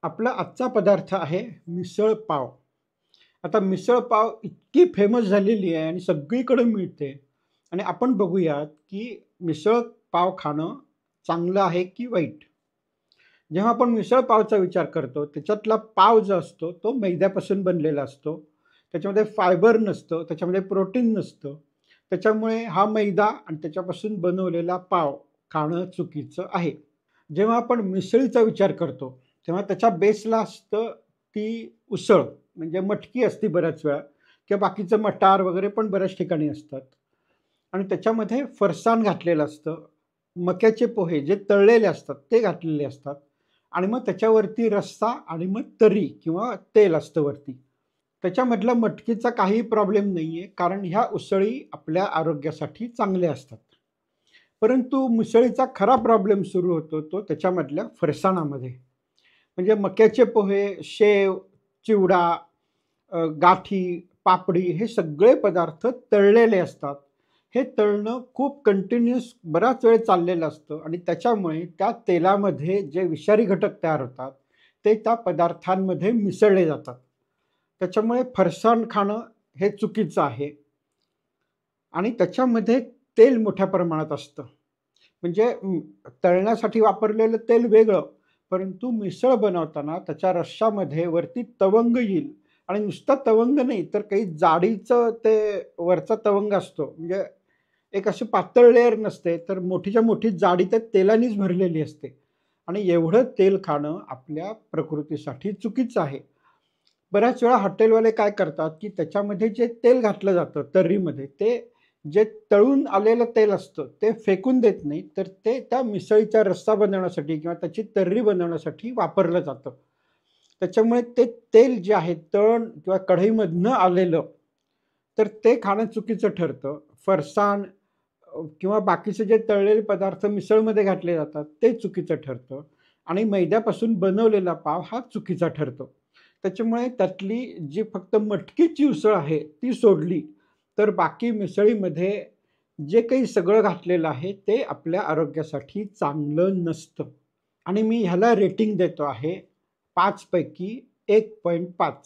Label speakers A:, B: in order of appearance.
A: आपला आजचा पदार्थ आहे मिसळ पाव. आता मिसळ पाव इतकी फेमस झालेली आहे आणि सगळीकडे मिळते आणि आपण बघूयात, की मिसळ पाव खाणं चांगलं आहे की वाईट? जेव्हा आपण मिसळ पावचा विचार करतो, त्याच्यातला पाव जो असतो, तो मैद्यापासून बनलेला असतो. त्याच्यामध्ये फायबर नसतं, त्याच्यामध्ये प्रोटीन नसतं. त्याच्यामुळे हा मैदा आणि त्याच्यापासून बनवलेला पाव खाणं चुकीचं आहे. जेव्हा आपण मिसळीचा विचार करतो, तेव्हा त्याच्या बेसला असतं ती उसळ, म्हणजे मटकी असते बऱ्याच वेळा किंवा बाकीचं मटार वगैरे पण बऱ्याच ठिकाणी असतात आणि त्याच्यामध्ये फरसाण घातलेलं असतं. मक्याचे पोहे जे तळलेले असतात ते घातलेले असतात आणि मग त्याच्यावरती रस्सा आणि मग तर्री किंवा तेल असतं वरती. त्याच्यामधला मटकीचा काही प्रॉब्लेम नाहीये, कारण ह्या उसळी आपल्या आरोग्यासाठी चांगल्या असतात. परंतु मिसळीचा खरा प्रॉब्लेम सुरू होतो तो त्याच्यामधल्या फरसाणामध्ये. म्हणजे मक्याचे पोहे, शेव, चिवडा, गाठी, पापडी हे सगळे पदार्थ तळलेले असतात. हे तळणं खूप कंटिन्यूअस बराच वेळ चाललेलं असतं आणि त्याच्यामुळे त्या तेलामध्ये जे विषारी घटक तयार होतात, ते त्या पदार्थांमध्ये मिसळले जातात. त्याच्यामुळे फरसाण खाणं हे चुकीचं आहे आणि त्याच्यामध्ये तेल मोठ्या प्रमाणात असतं. म्हणजे तळण्यासाठी वापरलेलं तेल वेगळं, परंतु मिसळ बनवताना त्याच्या रश्श्यामध्ये वरती तवंग येईल आणि नुसतं तवंग नाही, तर काही जाडीचं ते वरचा तवंग असतो. म्हणजे एक अशी पातळ लेयर नसते, तर मोठीच्या मोठी जाडी त्या तेलानीच भरलेली असते आणि एवढं तेल खाणं आपल्या प्रकृतीसाठी चुकीचं आहे. बऱ्याच वेळा हॉटेलवाले काय करतात, की त्याच्यामध्ये जे तेल घातलं जातं तर्रीमध्ये, ते जे तळून आलेलं तेल असतं, ते फेकून देत नाहीत, तर ते त्या मिसळीचा रस्सा बनवण्यासाठी किंवा त्याची तर्री बनवण्यासाठी वापरलं जातं. त्याच्यामुळे ते तेल जे आहे तळण किंवा कढईमधनं आलेलं, तर ते खाणं चुकीचं ठरतं. फरसाण किंवा बाकीचे जे तळलेले पदार्थ मिसळमध्ये घातले जातात, ते चुकीचं ठरतं आणि मैद्यापासून बनवलेला पाव हा चुकीचा ठरतो. त्याच्यामुळे त्यातली जी फक्त मटकीची उसळ आहे, ती सोडली, तर बाकी मिसळीमध्ये जे काही सगळं घातलेलं आहे, ते आपल्या आरोग्यासाठी चांगलं नसतं आणि मी ह्याला रेटिंग देतो आहे 5 पैकी 1.5.